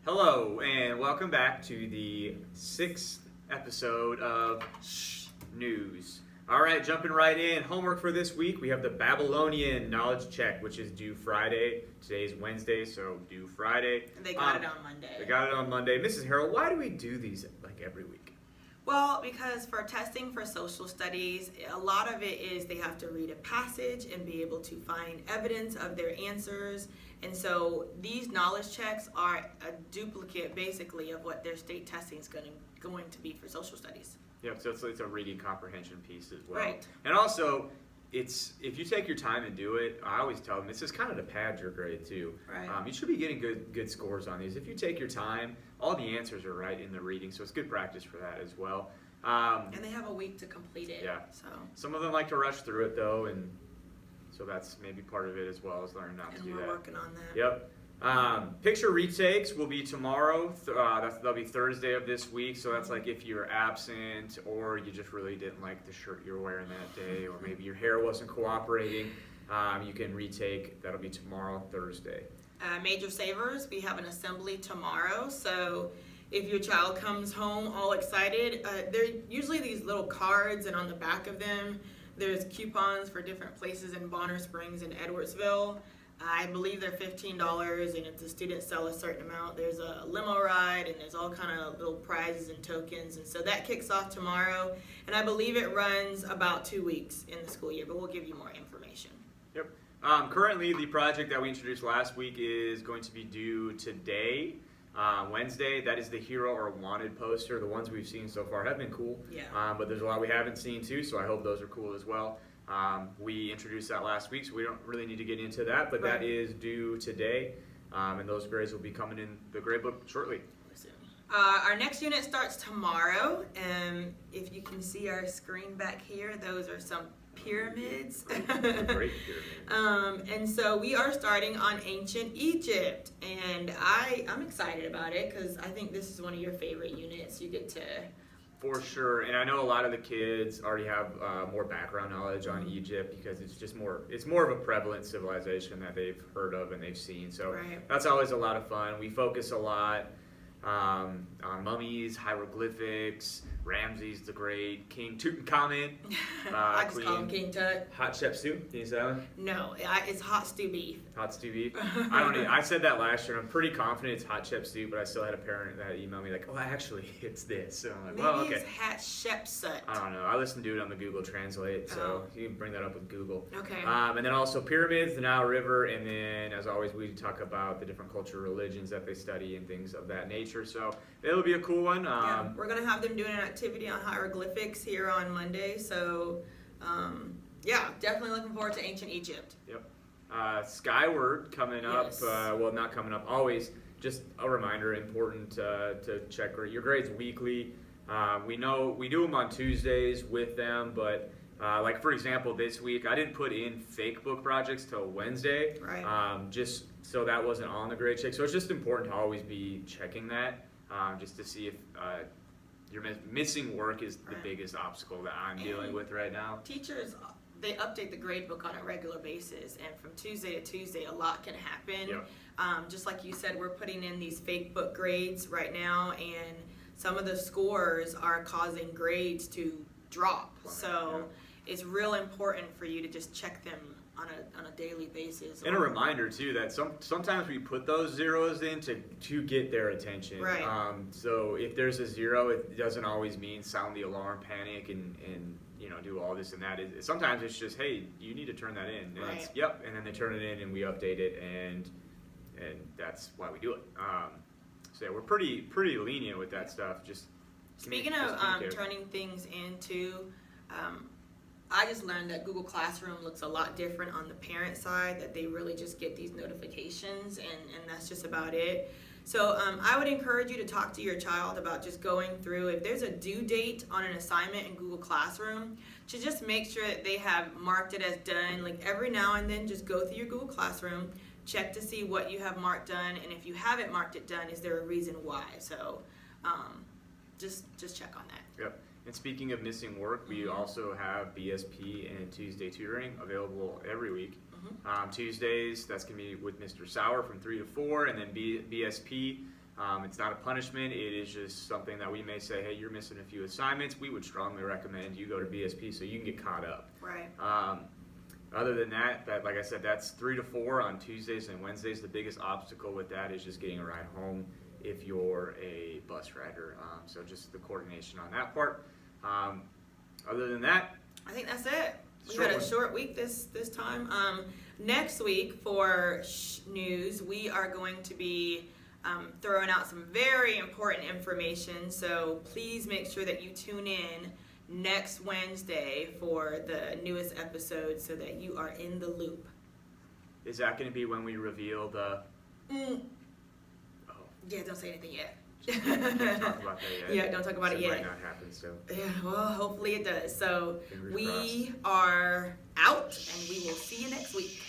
Hello, and welcome back to the 6th episode of Shh News. All right, jumping right in. Homework for this week, we have the Babylonian Knowledge Check, which is due Friday. Today's Wednesday, so due Friday. And they got it on Monday. They got it on Monday. Mrs. Harrell, why do we do these like every week? Well, because for testing for social studies, a lot of it is they have to read a passage and be able to find evidence of their answers. And so these knowledge checks are a duplicate, basically, of what their state testing is going to be for social studies. Yeah, so it's a reading comprehension piece as well. Right. And also, it's if you take your time and do it, I always tell them this is kind of to pad your grade too. Right. You should be getting good scores on these. If you take your time, all the answers are right in the reading, so it's good practice for that as well. And they have a week to complete it. Yeah. So. Some of them like to rush through it though, and so that's maybe part of it as well as learning not to do And that. we're working on that. Yep. Picture retakes will be tomorrow. That'll be Thursday of this week. So that's like if you're absent or you just really didn't like the shirt you were wearing that day, or maybe your hair wasn't cooperating. You can retake. That'll be tomorrow, Thursday. Major savers, we have an assembly tomorrow. So if your child comes home all excited, they're usually these little cards, and on the back of them, there's coupons for different places in Bonner Springs and Edwardsville. I believe they're $15, and if the students sell a certain amount, there's a limo ride, and there's all kind of little prizes and tokens. And so that kicks off tomorrow, and I believe it runs about 2 weeks in the school year, but we'll give you more information. Yep. Currently, the project that we introduced last week is going to be due today, Wednesday. That is the Hero or Wanted poster. The ones we've seen so far have been cool. Yeah. But there's a lot we haven't seen too, so I hope those are cool as well. We introduced that last week, so we don't really need to get into that, but that is due today, and those grades will be coming in the grade book shortly. Our next unit starts tomorrow, and if you can see our screen back here, those are some pyramids. Great pyramid. And so we are starting on ancient Egypt, and I'm excited about it because I think this is one of your favorite units. You get to... For sure, and I know a lot of the kids already have more background knowledge on Egypt because it's more of a prevalent civilization that they've heard of and they've seen. So that's always a lot of fun. We focus a lot on mummies, hieroglyphics, Ramses the Great, King Tutankhamun, I just call him King Tut. Hatshepsut. Can you say that one? No, it's hot stew beef. Hot stew beef. I said that last year. I'm pretty confident it's Hatshepsut, but I still had a parent that emailed me like, "Oh, actually, it's this." So I'm like, Maybe "Well, okay." It's Hatshepsut. I don't know. I listened to it on the Google Translate, so you can bring that up with Google. Okay. And then also pyramids, the Nile River, and then as always we talk about the different cultural religions that they study and things of that nature. So it'll be a cool one. We're gonna have them doing an activity on hieroglyphics here on Monday. So definitely looking forward to ancient Egypt. Yep. Skyward coming up. Yes. Well, not coming up. Always just a reminder. Important to check your grades weekly. We know we do them on Tuesdays with them, but like for example, this week I didn't put in fake book projects till Wednesday. Right. Just so that wasn't on the grade check. So it's just important to always be checking that, just to see if your missing work is the biggest obstacle that I'm dealing with right now. Teachers, they update the grade book on a regular basis, and from Tuesday to Tuesday, a lot can happen. Yep. Just like you said, we're putting in these fake book grades right now, and some of the scores are causing grades to drop. So it's real important for you to just check them on a daily basis. And a reminder too that sometimes we put those zeros in to get their attention. Right. So if there's a zero, it doesn't always mean sound the alarm, panic, and do all this and that. Sometimes it's just, hey, you need to turn that in. And Right. and then they turn it in and we update it, and that's why we do it. So yeah, we're pretty lenient with that stuff. Just Speaking of turning things into, I just learned that Google Classroom looks a lot different on the parent side, that they really just get these notifications and that's just about it. So I would encourage you to talk to your child about just going through, if there's a due date on an assignment in Google Classroom, to just make sure that they have marked it as done. Like every now and then, just go through your Google Classroom, check to see what you have marked done, and if you haven't marked it done, is there a reason why? So just check on that. Yep. And speaking of missing work, we also have BSP and Tuesday tutoring available every week. Tuesdays, that's going to be with Mr. Sauer from 3 to 4, and then BSP It's not a punishment. It is just something that we may say, hey, you're missing a few assignments. We would strongly recommend you go to BSP so you can get caught up. Right. Other than that, like I said, that's 3 to 4 on Tuesdays and Wednesdays. The biggest obstacle with that is just getting a ride home if you're a bus rider. So just the coordination on that part. Other than that, I think that's it. We had a short week this time. Next week for news, we are going to be throwing out some very important information. So please make sure that you tune in next Wednesday for the newest episode so that you are in the loop. Is that going to be when we reveal the... Oh. Yeah, don't say anything yet. Can't talk about that yet. Yeah, don't talk about it yet. It might not happen, so... Yeah, well, hopefully it does. So Fingers we crossed. are out, and we will see you next week.